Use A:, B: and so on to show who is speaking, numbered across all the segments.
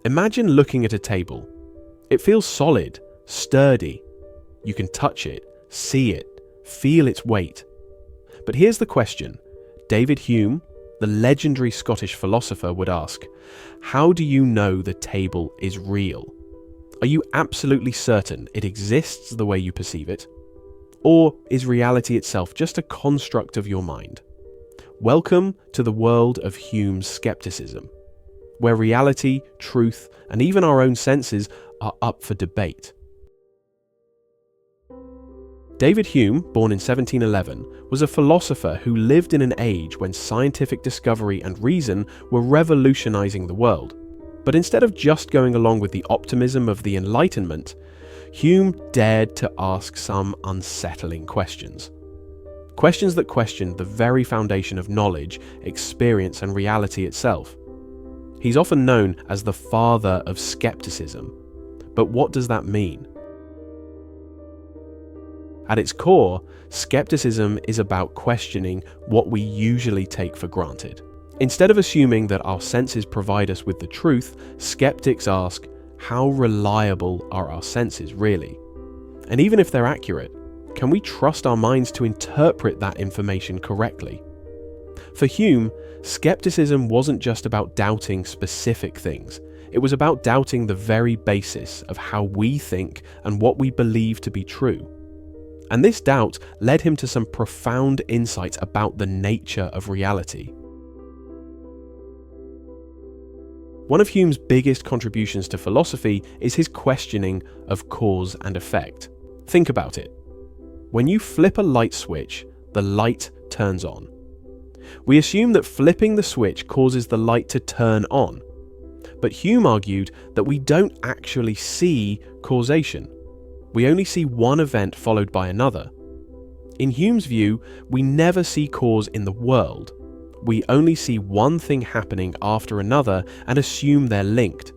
A: Imagine looking at a table. It feels solid, sturdy. You can touch it, see it, feel its weight. But here's the question. David Hume, the legendary Scottish philosopher, would ask, how do you know the table is real? Are you absolutely certain it exists the way you perceive it? Or is reality itself just a construct of your mind? Welcome to the world of Hume's skepticism, where reality, truth, and even our own senses are up for debate. David Hume, born in 1711, was a philosopher who lived in an age when scientific discovery and reason were revolutionizing the world. But instead of just going along with the optimism of the Enlightenment, Hume dared to ask some unsettling questions. Questions that questioned the very foundation of knowledge, experience, and reality itself. He's often known as the father of skepticism. But what does that mean? At its core, skepticism is about questioning what we usually take for granted. Instead of assuming that our senses provide us with the truth, skeptics ask, how reliable are our senses really? And even if they're accurate, can we trust our minds to interpret that information correctly? For Hume, skepticism wasn't just about doubting specific things. It was about doubting the very basis of how we think and what we believe to be true. And this doubt led him to some profound insights about the nature of reality. One of Hume's biggest contributions to philosophy is his questioning of cause and effect. Think about it. When you flip a light switch, the light turns on. We assume that flipping the switch causes the light to turn on. But Hume argued that we don't actually see causation. We only see one event followed by another. In Hume's view, we never see cause in the world. We only see one thing happening after another and assume they're linked.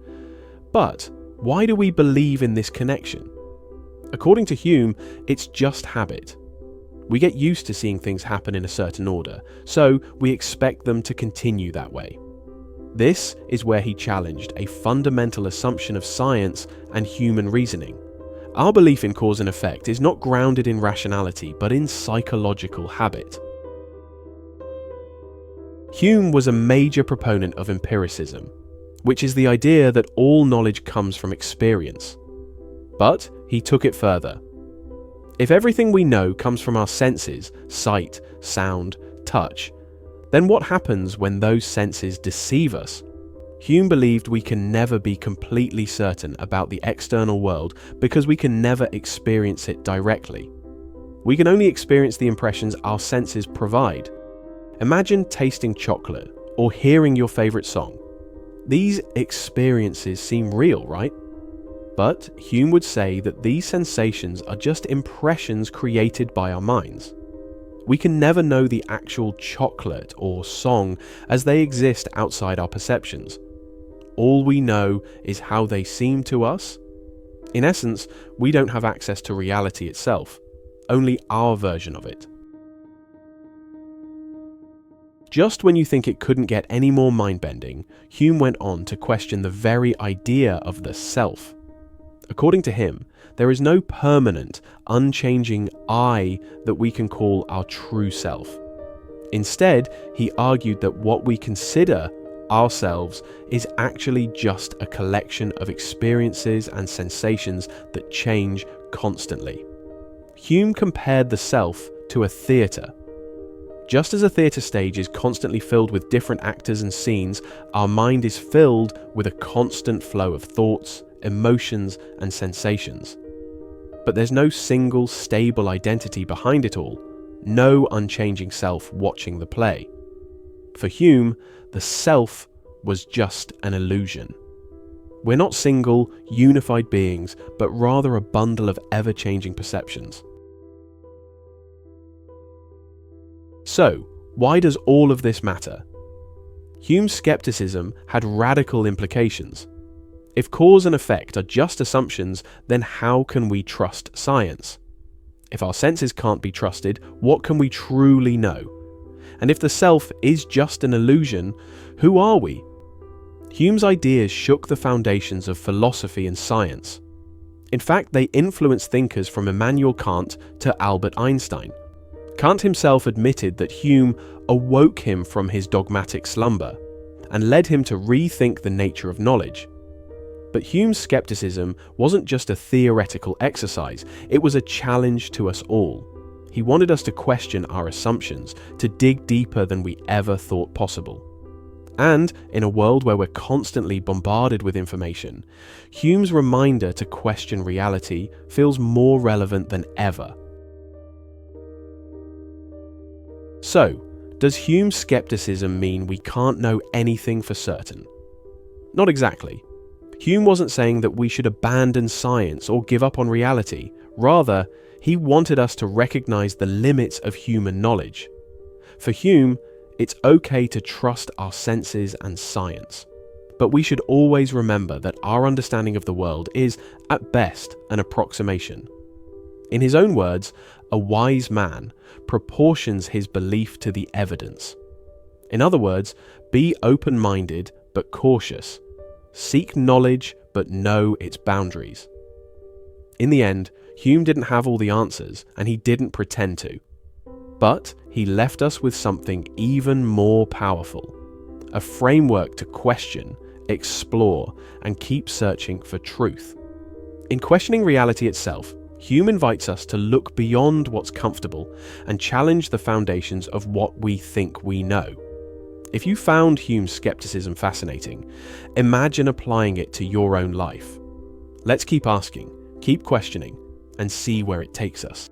A: But why do we believe in this connection? According to Hume, it's just habit. We get used to seeing things happen in a certain order, so we expect them to continue that way. This is where he challenged a fundamental assumption of science and human reasoning. Our belief in cause and effect is not grounded in rationality, but in psychological habit. Hume was a major proponent of empiricism, which is the idea that all knowledge comes from experience. But he took it further. If everything we know comes from our senses, sight, sound, touch, then what happens when those senses deceive us? Hume believed we can never be completely certain about the external world because we can never experience it directly. We can only experience the impressions our senses provide. Imagine tasting chocolate or hearing your favorite song. These experiences seem real, right? But Hume would say that these sensations are just impressions created by our minds. We can never know the actual chocolate or song as they exist outside our perceptions. All we know is how they seem to us. In essence, we don't have access to reality itself, only our version of it. Just when you think it couldn't get any more mind-bending, Hume went on to question the very idea of the self. According to him, there is no permanent, unchanging I that we can call our true self. Instead, he argued that what we consider ourselves is actually just a collection of experiences and sensations that change constantly. Hume compared the self to a theatre. Just as a theatre stage is constantly filled with different actors and scenes, our mind is filled with a constant flow of thoughts, emotions, and sensations. But there's no single stable identity behind it all, no unchanging self watching the play. For Hume, the self was just an illusion. We're not single, unified beings, but rather a bundle of ever-changing perceptions. So, why does all of this matter? Hume's skepticism had radical implications. If cause and effect are just assumptions, then how can we trust science? If our senses can't be trusted, what can we truly know? And if the self is just an illusion, who are we? Hume's ideas shook the foundations of philosophy and science. In fact, they influenced thinkers from Immanuel Kant to Albert Einstein. Kant himself admitted that Hume awoke him from his dogmatic slumber and led him to rethink the nature of knowledge. But Hume's skepticism wasn't just a theoretical exercise, it was a challenge to us all. He wanted us to question our assumptions, to dig deeper than we ever thought possible. And in a world where we're constantly bombarded with information, Hume's reminder to question reality feels more relevant than ever. So, does Hume's skepticism mean we can't know anything for certain? Not exactly. Hume wasn't saying that we should abandon science or give up on reality. Rather, he wanted us to recognize the limits of human knowledge. For Hume, it's okay to trust our senses and science. But we should always remember that our understanding of the world is, at best, an approximation. In his own words, a wise man proportions his belief to the evidence. In other words, be open-minded but cautious. Seek knowledge but know its boundaries. In the end, Hume didn't have all the answers, and he didn't pretend to. But he left us with something even more powerful. A framework to question, explore, and keep searching for truth. In questioning reality itself, Hume invites us to look beyond what's comfortable and challenge the foundations of what we think we know. If you found Hume's skepticism fascinating, imagine applying it to your own life. Let's keep asking, keep questioning, and see where it takes us.